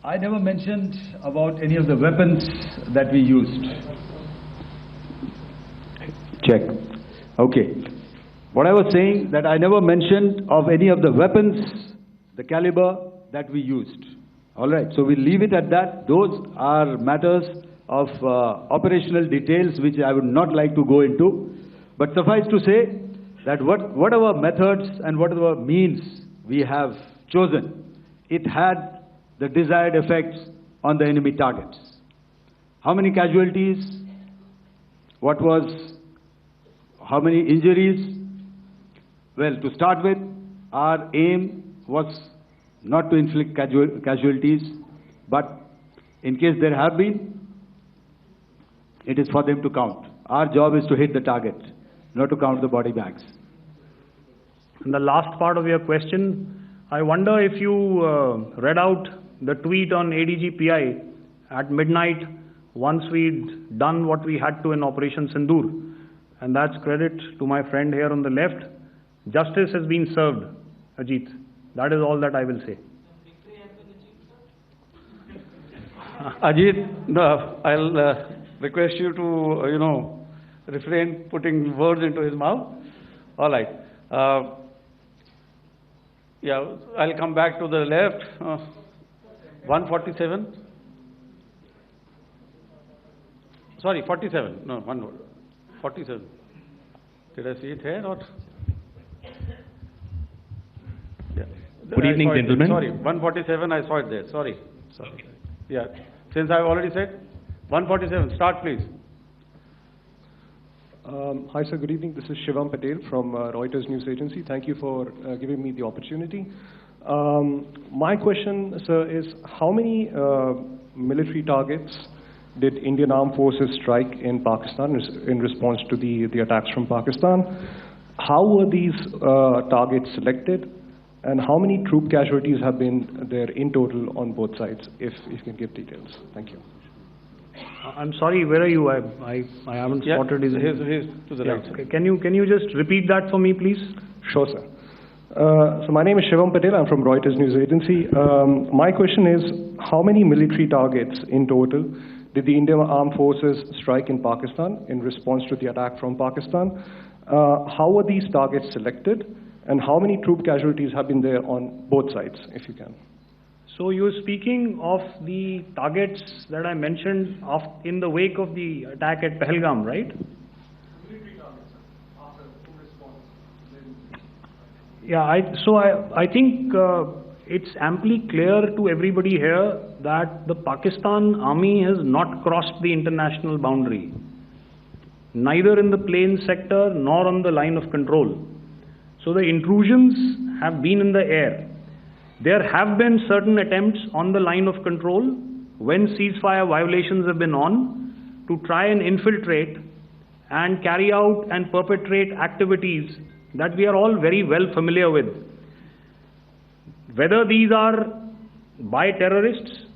I never mentioned about any of the weapons that we used. Check. Okay. What I was saying that I never mentioned of any of the weapons, the caliber that we used. All right. So we leave it at that. Those are matters of operational details which I would not like to go into. But suffice to say that whatever methods and whatever means we have chosen, it had the desired effects on the enemy targets. How many casualties? How many injuries? Well, to start with, our aim was not to inflict casualties, but in case there have been, it is for them to count. Our job is to hit the target, not to count the body bags. And the last part of your question, I wonder if you read out the tweet on ADG-PI at midnight once we'd done what we had to in Operation Sindoor. And that's credit to my friend here on the left. Justice has been served, Ajit. That is all that I will say. Ajit, no, I'll request you to, refrain putting words into his mouth. All right. Yeah, I'll come back to the left. 147. Sorry, 47. No, 47. Did I see it here or? Yeah. Good evening, gentlemen. Sorry, 147. I saw it there. Sorry. Yeah. Since I've already said 147. Start, please. Hi, sir. Good evening. This is Shivam Patel from Reuters News Agency. Thank you for giving me the opportunity. My question, sir, is how many military targets did Indian Armed Forces strike in Pakistan in response to the attacks from Pakistan? How were these targets selected? And how many troop casualties have been there in total on both sides, if you can give details? Thank you. I'm sorry, where are you? I haven't spotted his... He's to the right. Okay. Can you just repeat that for me, please? Sure, sir. So my name is Shivam Patel. I'm from Reuters News Agency. My question is, how many military targets in total did the Indian Armed Forces strike in Pakistan in response to the attack from Pakistan? How were these targets selected? And how many troop casualties have been there on both sides, if you can? So you're speaking of the targets that I mentioned in the wake of the attack at Pahalgam, right? Military targets, after full response. Yeah, I think it's amply clear to everybody here that the Pakistan army has not crossed the international boundary, neither in the plain sector nor on the line of control. So the intrusions have been in the air. There have been certain attempts on the line of control when ceasefire violations have been on to try and infiltrate and carry out and perpetrate activities that we are all very well familiar with. Whether these are by terrorists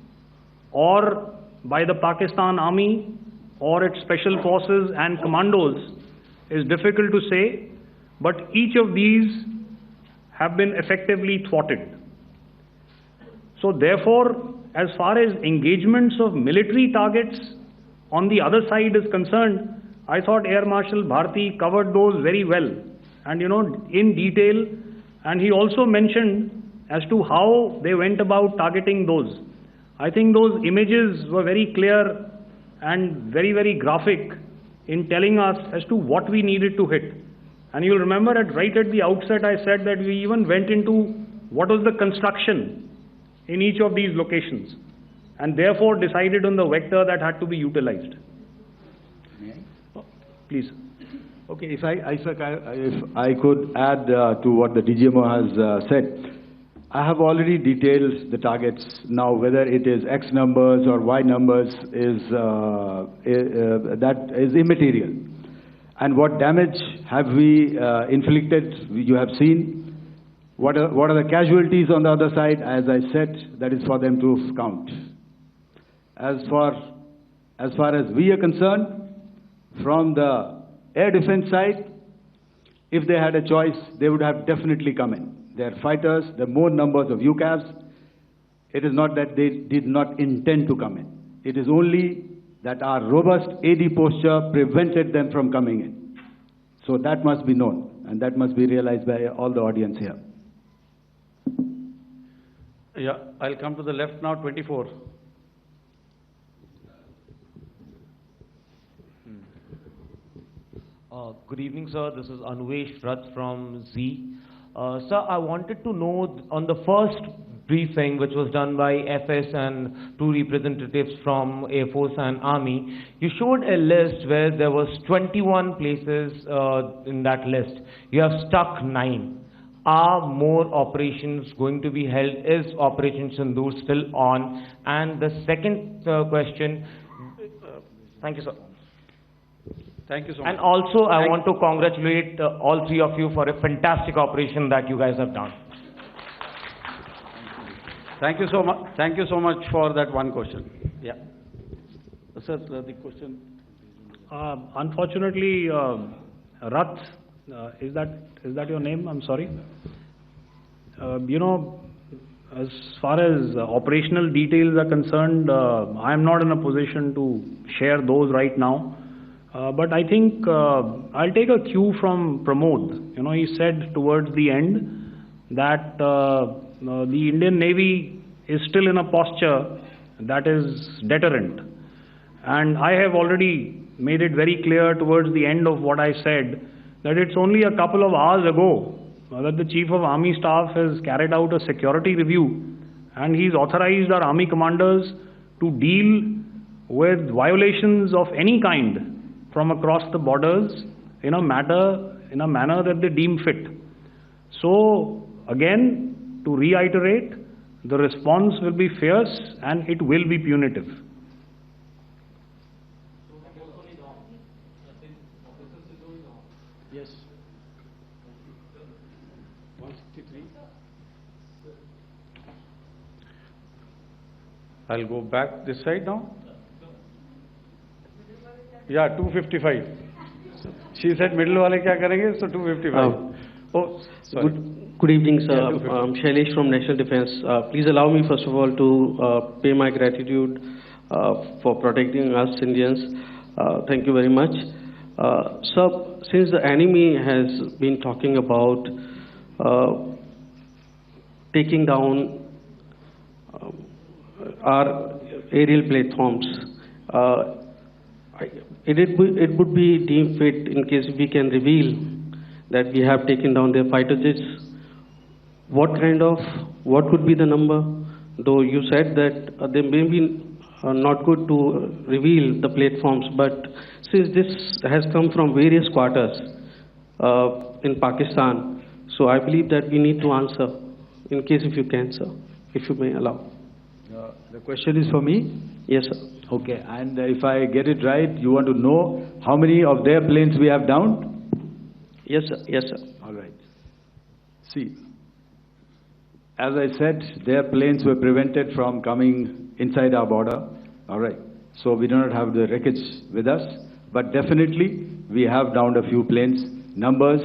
or by the Pakistan army or its special forces and commandos is difficult to say, but each of these have been effectively thwarted. So therefore, as far as engagements of military targets on the other side is concerned, I thought Air Marshal Bharti covered those very well and in detail, and he also mentioned as to how they went about targeting those. I think those images were very clear and very, very graphic in telling us as to what we needed to hit. And you'll remember right at the outset I said that we even went into what was the construction in each of these locations and therefore decided on the vector that had to be utilized. Please. Okay, if I could add to what the DGMO has said, I have already detailed the targets. Now, whether it is X numbers or Y numbers that is immaterial. And what damage have we inflicted? You have seen. What are the casualties on the other side? As I said, that is for them to count. As far as we are concerned, from the air defense side, if they had a choice, they would have definitely come in. They're fighters, there are more numbers of UCAVs. It is not that they did not intend to come in. It is only that our robust AD posture prevented them from coming in. So that must be known, and that must be realized by all the audience here. Yeah, I'll come to the left now, 24. Good evening, sir. This is Anuvesh Rath from Z. Sir, I wanted to know on the first briefing, which was done by FS and two representatives from Air Force and Army, you showed a list where there was 21 places in that list. You have stuck 9. Are more operations going to be held? Is Operation Sindoor still on? And the second question, thank you, sir. Thank you so much. And also, I want to congratulate all three of you for a fantastic operation that you guys have done. Thank you so much. Thank you so much for that one question. Yeah. Sir, the question. Unfortunately, Rath, is that your name? I'm sorry. You know, as far as operational details are concerned, I am not in a position to share those right now. But I think I'll take a cue from Pramod. You know, he said towards the end that the Indian Navy is still in a posture that is deterrent. And I have already made it very clear towards the end of what I said that it's only a couple of hours ago that the Chief of Army Staff has carried out a security review, and he's authorized our Army commanders to deal with violations of any kind from across the borders in a manner that they deem fit. So again, to reiterate, the response will be fierce and it will be punitive. Yes. 163. I'll go back this side now. Yeah, 255. She said middle wale kya karenge, so 255. Oh, sorry. Good evening, sir. Yeah, I'm Shailesh from National Defense. Please allow me, first of all, to pay my gratitude for protecting us Indians. Thank you very much. Sir, since the enemy has been talking about taking down our aerial platforms, it would be deemed fit in case we can reveal that we have taken down their fighter jets. What could be the number? Though you said that they may be not good to reveal the platforms, but since this has come from various quarters in Pakistan, so I believe that we need to answer, in case if you can, sir, if you may allow. The question is for me? Yes, sir. Okay, and if I get it right, you want to know how many of their planes we have downed? Yes, sir. Yes, sir. All right. See, as I said, their planes were prevented from coming inside our border. All right. So we do not have the wreckage with us, but definitely we have downed a few planes. Numbers,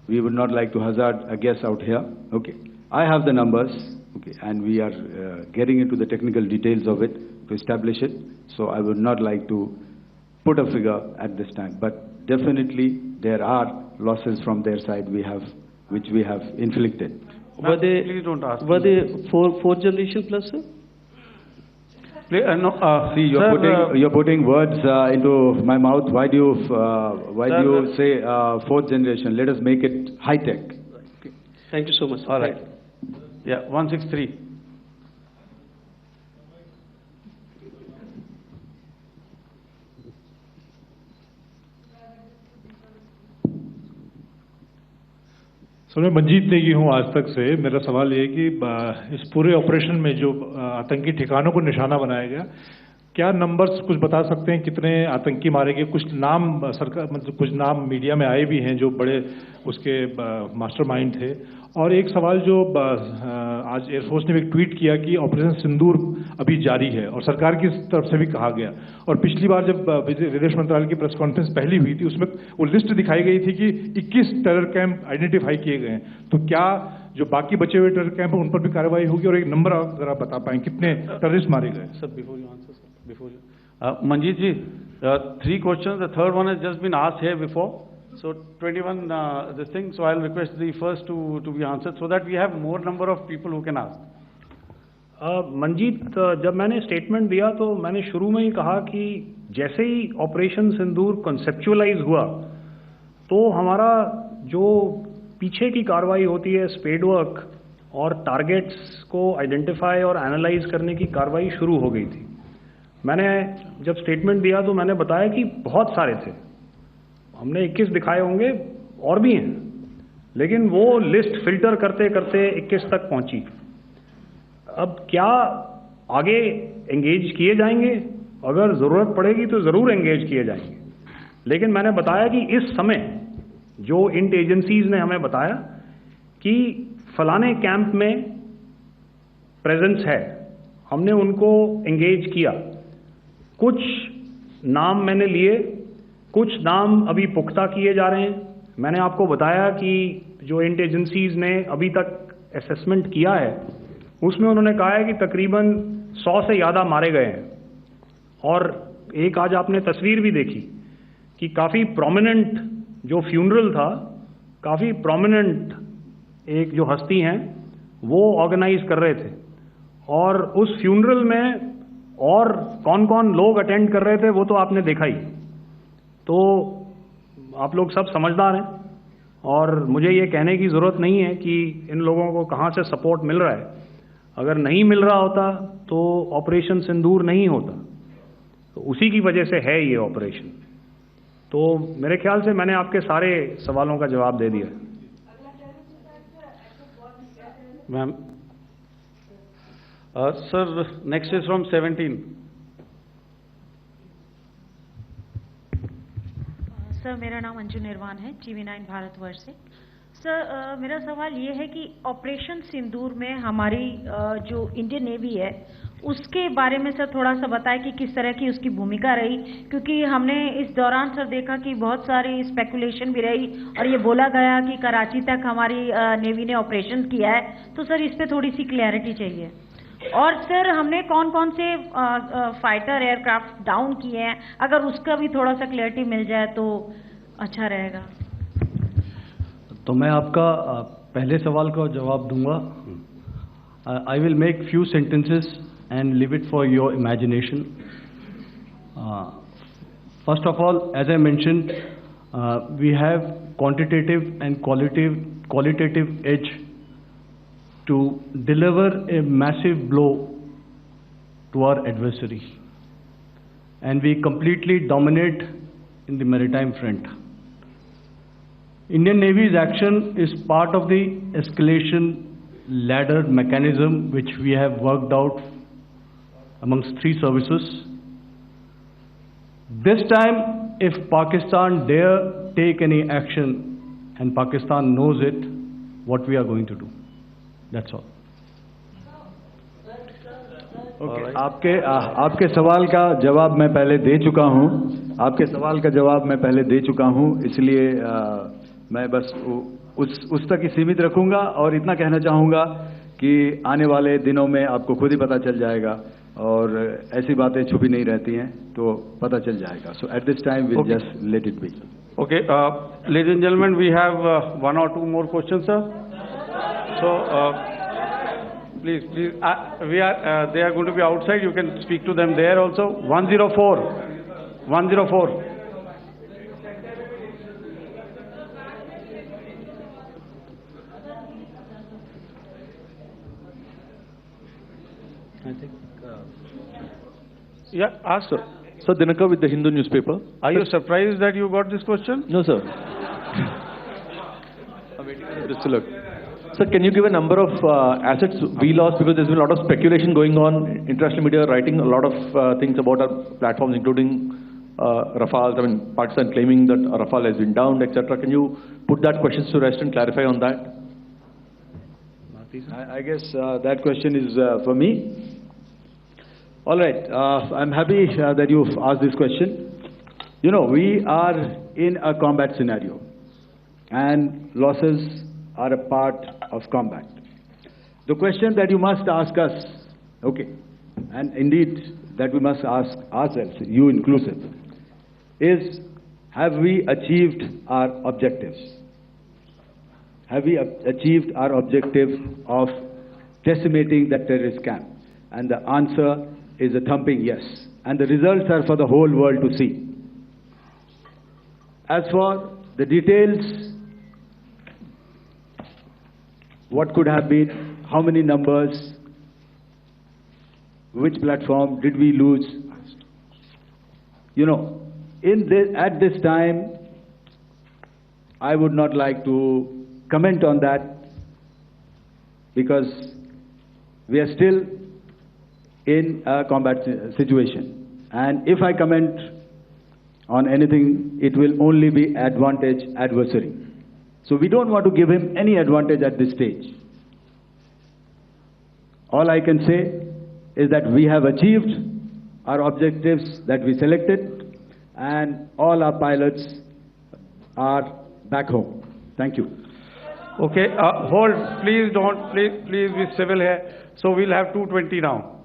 we would not like to hazard a guess out here. Okay. I have the numbers. Okay, and we are getting into the technical details of it to establish it. So I would not like to put a figure at this time, but definitely there are losses from their side which we have inflicted. Please don't ask. Were they fourth generation plus, sir? No, see, you're putting words into my mouth. Why do you say fourth generation? Let us make it high tech. Okay. Thank you so much. All right. Yeah, 163. Sir मैं मंजीत नेगी हूँ आज तक से। मेरा सवाल ये है कि इस पूरे ऑपरेशन में जो आतंकी ठिकानों को निशाना बनाया गया, क्या नंबर्स कुछ बता सकते हैं कितने आतंकी मारे गए? कुछ नाम सरकार मतलब कुछ नाम मीडिया में आए भी हैं जो बड़े उसके मास्टरमाइंड थे। और एक सवाल जो आज एयरफोर्स ने भी एक ट्वीट किया कि ऑपरेशन सिंदूर अभी जारी है और सरकार की तरफ से भी कहा गया। और पिछली बार जब विदेश मंत्रालय की प्रेस कॉन्फ्रेंस पहली हुई थी उसमें वो लिस्ट दिखाई गई थी कि 21 टेरर कैंप आइडेंटिफाई किए गए हैं। तो क्या जो बाकी बचे हुए टेरर कैंप हैं उन पर भी कार्रवाई होगी, और एक नंबर अगर आप बता पाएं कितने टेररिस्ट मारे गए? Sir, before you answer, sir, before you. Manjeet ji, 3 questions. The third one has just been asked here before. So 21 this thing. So I'll request the first to be answered so that we have more number of people who can ask. Manjeet, जब मैंने statement दिया तो मैंने शुरू में ही कहा कि जैसे ही ऑपरेशन सिंदूर कॉन्सेप्चुअलाइज हुआ तो हमारा जो पीछे की कार्रवाई होती है, स्पेड वर्क और टारगेट्स को आइडेंटिफाई और एनालाइज करने की कार्रवाई शुरू हो गई थी। मैंने जब स्टेटमेंट दिया तो मैंने बताया कि बहुत सारे थे, हमने 21 दिखाए होंगे और भी हैं, लेकिन वो लिस्ट फिल्टर करते करते 21 तक पहुंची। अब क्या आगे एंगेज किए जाएंगे? अगर ज़रूरत पड़ेगी तो ज़रूर एंगेज किए जाएंगे, लेकिन मैंने बताया कि इस समय जो इंट एजेंसीज ने हमें बताया कि फलाने कैंप में प्रेजेंस है, हमने उनको एंगेज किया। कुछ नाम मैंने लिए, कुछ नाम अभी पुख्ता किए जा रहे हैं। मैंने आपको बताया कि जो इंट एजेंसीज ने अभी तक असेसमेंट किया है उसमें उन्होंने कहा है कि तकरीबन 100 से ज़्यादा मारे गए हैं। और एक आज आपने तस्वीर भी देखी कि काफ़ी प्रोमिनेंट जो फ्यूनरल था, काफ़ी प्रोमिनेंट एक जो हस्ती हैं वो ऑर्गेनाइज कर रहे थे, और उस फ्यूनरल में और कौन कौन लोग अटेंड कर रहे थे वो तो आपने देखा ही। तो आप लोग सब समझदार हैं और मुझे ये कहने की ज़रूरत नहीं है कि इन लोगों को कहाँ से सपोर्ट मिल रहा है। अगर नहीं मिल रहा होता तो ऑपरेशन सिंदूर नहीं होता, तो उसी की वजह से है ये ऑपरेशन। तो मेरे ख्याल से मैंने आपके सारे सवालों का जवाब दे दिया। Ma'am, sir, next is from 17। Sir, मेरा नाम अंजू निर्वाण है, TV9 भारतवर्ष से। सर, मेरा सवाल ये है कि ऑपरेशन सिंदूर में हमारी जो इंडियन नेवी है उसके बारे में सर थोड़ा सा बताएं कि किस तरह की उसकी भूमिका रही, क्योंकि हमने इस दौरान सर देखा कि बहुत सारी स्पेकुलेशन भी रही और ये बोला गया कि कराची तक हमारी नेवी ने ऑपरेशन किया है। तो सर इस पे थोड़ी सी क्लैरिटी चाहिए। और सर हमने कौन कौन से फाइटर एयरक्राफ्ट डाउन किए हैं, अगर उसका भी थोड़ा सा क्लैरिटी मिल जाए तो अच्छा रहेगा। तो मैं आपका पहले सवाल का जवाब दूंगा। I will make few sentences and leave it for your imagination. First of all, as I mentioned, we have quantitative and qualitative edge to deliver a massive blow to our adversary, and we completely dominate in the maritime front. Indian Navy's action is part of the escalation ladder mechanism which we have worked out amongst 3 services. This time, if Pakistan dare take any action, and Pakistan knows it, what we are going to do. That's all. Okay. आपके सवाल का जवाब मैं पहले दे चुका हूँ। आपके सवाल का जवाब मैं पहले दे चुका हूँ, इसलिए मैं बस उस तक ही सीमित रखूंगा और इतना कहना चाहूँगा कि आने वाले दिनों में आपको खुद ही पता चल जाएगा, और ऐसी बातें छुपी नहीं रहती हैं, तो पता चल जाएगा। So at this time we'll just let it be. Okay, ladies and gentlemen, we have 1 or 2 more questions, sir. So please, they are going to be outside. You can speak to them there also. 104. I think. Yeah, ask, sir. Sir, Dinakar with the Hindu newspaper. Are you surprised that you got this question? No, sir. Just to look. Sir, can you give a number of assets we lost, because there's been a lot of speculation going on, international media writing a lot of things about our platforms, including Rafale. I mean, Pakistan claiming that Rafale has been downed, etc. Can you put that question to rest and clarify on that? I guess that question is for me. All right, I'm happy that you've asked this question. You know, we are in a combat scenario, and losses are a part of combat. The question that you must ask us, okay, and indeed that we must ask ourselves, you inclusive, is have we achieved our objectives? Have we achieved our objective of decimating that terrorist camp? And the answer is a thumping yes. And the results are for the whole world to see. As for the details, what could have been, how many numbers, which platform did we lose? You know, at this time, I would not like to comment on that because we are still in a combat situation. And if I comment on anything, it will only be advantage adversary. So we don't want to give him any advantage at this stage. All I can say is that we have achieved our objectives that we selected, and all our pilots are back home. Thank you. Okay, hold, please don't, please be civil here. So we'll have 220 now.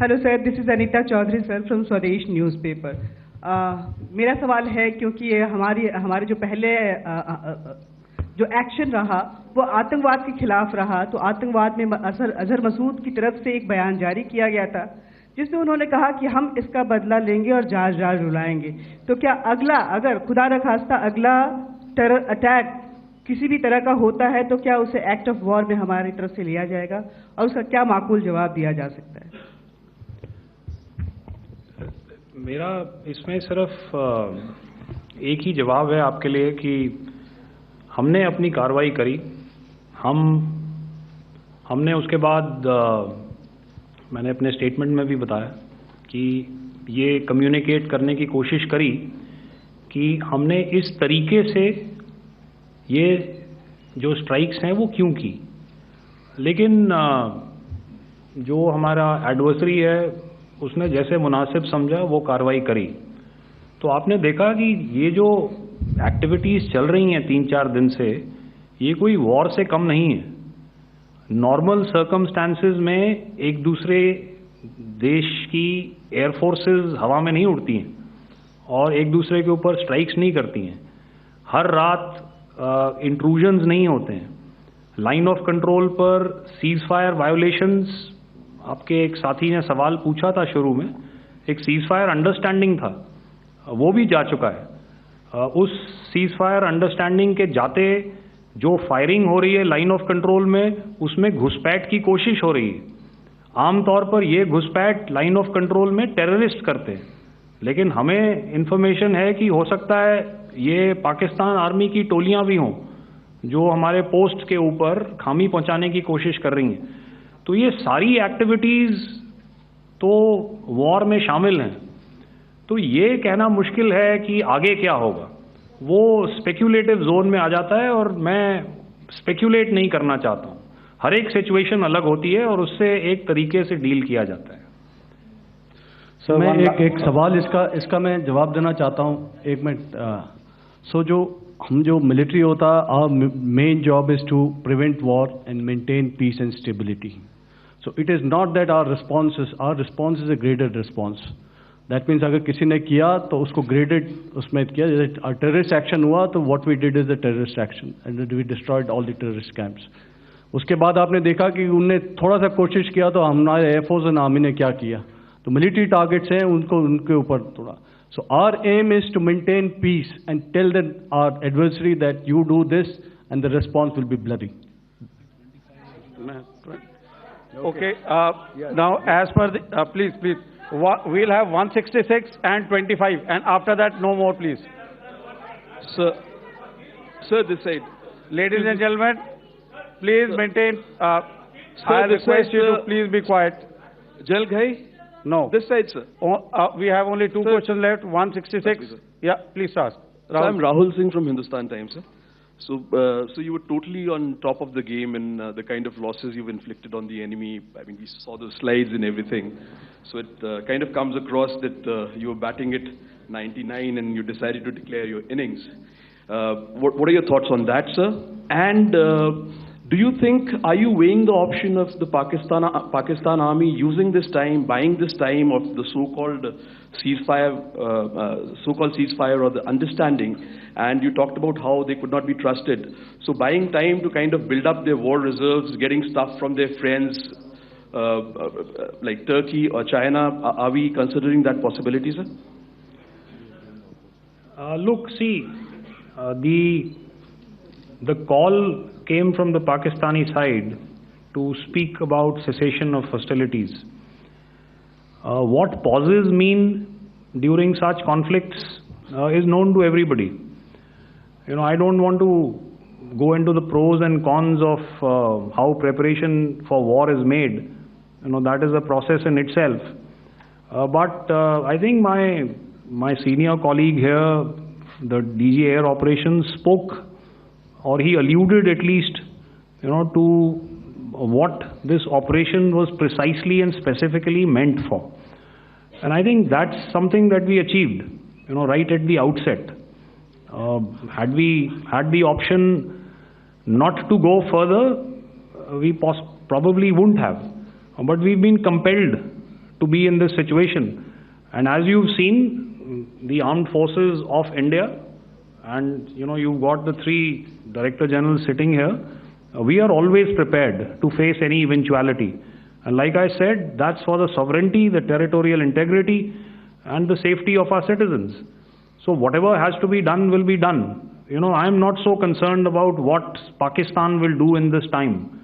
Hello sir, this is Anita Chaudhary sir from Swadesh newspaper. मेरा सवाल है, क्योंकि ये हमारे जो पहले जो action रहा वो आतंकवाद के खिलाफ रहा, तो आतंकवाद में अजहर मसूद की तरफ से एक बयान जारी किया गया था जिसमें उन्होंने कहा कि हम इसका बदला लेंगे और जाज जाज रुलाएंगे। तो क्या अगला, अगर खुदा न खास्ता अगला टेरर अटैक किसी भी तरह का होता है, तो क्या उसे एक्ट ऑफ वॉर में हमारी तरफ से लिया जाएगा और उसका क्या माकूल जवाब दिया जा सकता है? मेरा इसमें सिर्फ एक ही जवाब है आपके लिए कि हमने अपनी कार्रवाई करी। हमने उसके बाद मैंने अपने स्टेटमेंट में भी बताया कि ये कम्युनिकेट करने की कोशिश करी कि हमने इस तरीके से ये जो स्ट्राइक्स हैं वो क्यों की। लेकिन जो हमारा एडवर्सरी है उसने जैसे मुनासिब समझा वो कार्रवाई करी। तो आपने देखा कि ये जो एक्टिविटीज़ चल रही हैं 3-4 दिन से, ये कोई वॉर से कम नहीं है। नॉर्मल सर्कमस्टांसेस में एक दूसरे देश की एयरफोर्सेस हवा में नहीं उड़ती हैं और एक दूसरे के ऊपर स्ट्राइक्स नहीं करती हैं। हर रात इंट्रूजन्स नहीं होते हैं। लाइन ऑफ कंट्रोल पर सीज फायर वायोलेशंस, आपके एक साथी ने सवाल पूछा था शुरू में, एक सीज फायर अंडरस्टैंडिंग था, वो भी जा चुका है। उस सीज फायर अंडरस्टैंडिंग के जाते जो फायरिंग हो रही है लाइन ऑफ कंट्रोल में, उसमें घुसपैठ की कोशिश हो रही है। आमतौर पर ये घुसपैठ लाइन ऑफ कंट्रोल में टेररिस्ट करते हैं, लेकिन हमें इंफॉर्मेशन है कि हो सकता है ये पाकिस्तान आर्मी की टोलियां भी हों जो हमारे पोस्ट के ऊपर खामी पहुंचाने की कोशिश कर रही हैं। तो ये सारी एक्टिविटीज़ तो वॉर में शामिल हैं। तो ये कहना मुश्किल है कि आगे क्या होगा, वो स्पेक्यूलेटिव जोन में आ जाता है और मैं स्पेक्यूलेट नहीं करना चाहता हूँ। हर एक सिचुएशन अलग होती है और उससे एक तरीके से डील किया जाता है। सर मैं एक सवाल इसका मैं जवाब देना चाहता हूँ, 1 मिनट। सो हम जो मिलिट्री होता है, our main job is to prevent war and maintain peace and stability. So it is not that our response is a graded response. That means अगर किसी ने किया तो उसको ग्रेडेड उसमें किया। जैसे टेररिस्ट एक्शन हुआ तो what we did is the terrorist action and we destroyed all the terrorist camps. उसके बाद आपने देखा कि उनने थोड़ा सा कोशिश किया तो हमारे एयरफोर्स एंड आर्मी ने क्या किया, तो मिलिट्री टारगेट्स हैं उनके ऊपर थोड़ा। So our aim is to maintain peace and tell our adversary that you do this and the response will be bloody. Okay, now as per the, please, we'll have 166 and 25 and after that no more please. Sir, this side. Ladies and gentlemen, please maintain, I request you to please be quiet. Jal Ghai? No. This side, sir. We have only 2 questions left. 166. Yeah, please ask. So I'm Rahul Singh from Hindustan Times, sir. So you were totally on top of the game in the kind of losses you've inflicted on the enemy. I mean, we saw the slides and everything. So it kind of comes across that you were batting it 99 and you decided to declare your innings. What are your thoughts on that, sir? And do you think, are you weighing the option of the Pakistan Army using this time, buying this time of the so-called ceasefire or the understanding? And you talked about how they could not be trusted. So buying time to kind of build up their war reserves, getting stuff from their friends like Turkey or China, are we considering that possibility, sir? Look, see, the call came from the Pakistani side to speak about cessation of hostilities. What pauses mean during such conflicts is known to everybody. I don't want to go into the pros and cons of how preparation for war is made. That is a process in itself. But I think my senior colleague here, the DG Air Operations, spoke, or he alluded at least, to what this operation was precisely and specifically meant for. And I think that's something that we achieved, right at the outset. Had we had the option not to go further, we probably wouldn't have. But we've been compelled to be in this situation. And as you've seen, the armed forces of India, and you've got the 3 Director Generals sitting here, we are always prepared to face any eventuality. And like I said, that's for the sovereignty, the territorial integrity, and the safety of our citizens. So whatever has to be done will be done. I'm not so concerned about what Pakistan will do in this time.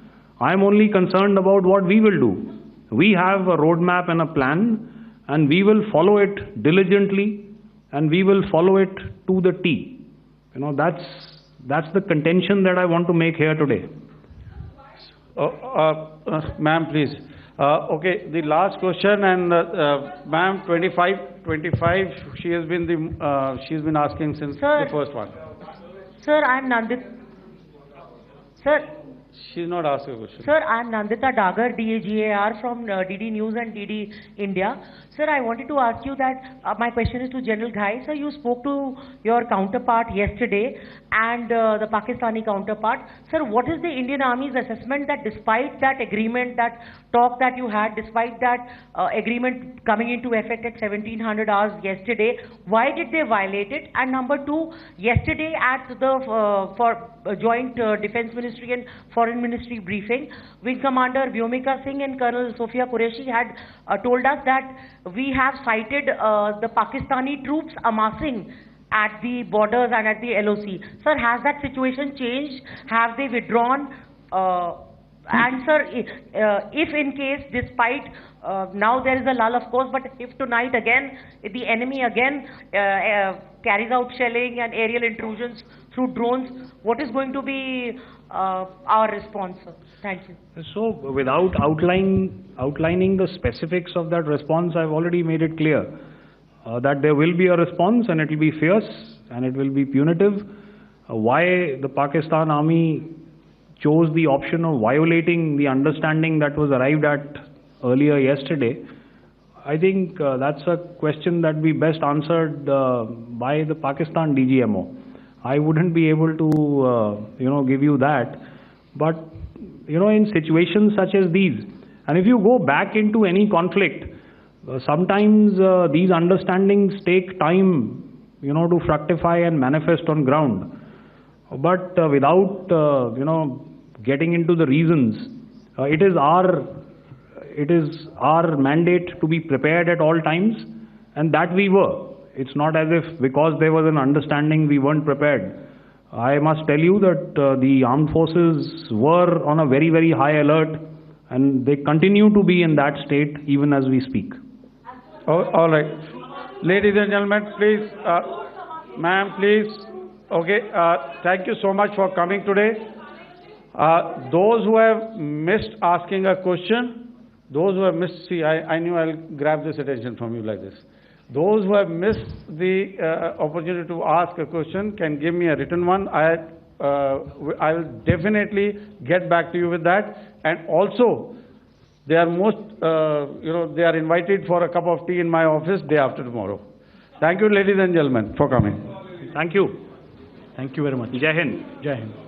I'm only concerned about what we will do. We have a roadmap and a plan, and we will follow it diligently, and we will follow it to the T. That's the contention that I want to make here today. Ma'am, please. Okay, the last question, and ma'am, 25. She's been asking since the first one. Sir, I'm Nandita. Sir. She's not asking a question. Sir, I'm Nandita Dagar, DAGAR from DD News and DD India. Sir, I wanted to ask you that my question is to General Ghai. Sir, you spoke to your counterpart yesterday and the Pakistani counterpart. Sir, what is the Indian Army's assessment that despite that agreement, that talk that you had, despite that agreement coming into effect at 1700 hours yesterday, why did they violate it? And number 2, yesterday at the joint Defense Ministry and Foreign Ministry briefing, Wing Commander Vyomika Singh and Colonel Sophia Qureshi had told us that we have cited the Pakistani troops amassing at the borders and at the LOC. Sir, has that situation changed? Have they withdrawn? And sir, if in case, despite now there is a lull, of course, but if tonight again, the enemy again carries out shelling and aerial intrusions through drones, what is going to be our response, sir? Thank you. So, without outlining the specifics of that response, I've already made it clear that there will be a response, and it will be fierce and it will be punitive. Why the Pakistan Army chose the option of violating the understanding that was arrived at earlier yesterday, I think that's a question that we best answered by the Pakistan DGMO. I wouldn't be able to, give you that. But, in situations such as these, and if you go back into any conflict, sometimes these understandings take time, to fructify and manifest on ground. But without, getting into the reasons, it is our mandate to be prepared at all times, and that we were. It's not as if because there was an understanding we weren't prepared. I must tell you that the armed forces were on a very, very high alert, and they continue to be in that state even as we speak. All right. Ladies and gentlemen, please, ma'am, please. Okay, thank you so much for coming today. Those who have missed asking a question, see, I knew I'll grab this attention from you like this. Those who have missed the opportunity to ask a question can give me a written one. I'll definitely get back to you with that. And also, they are they are invited for a cup of tea in my office day after tomorrow. Thank you, ladies and gentlemen, for coming. Thank you. Thank you very much. Jai Hind. Jai Hind.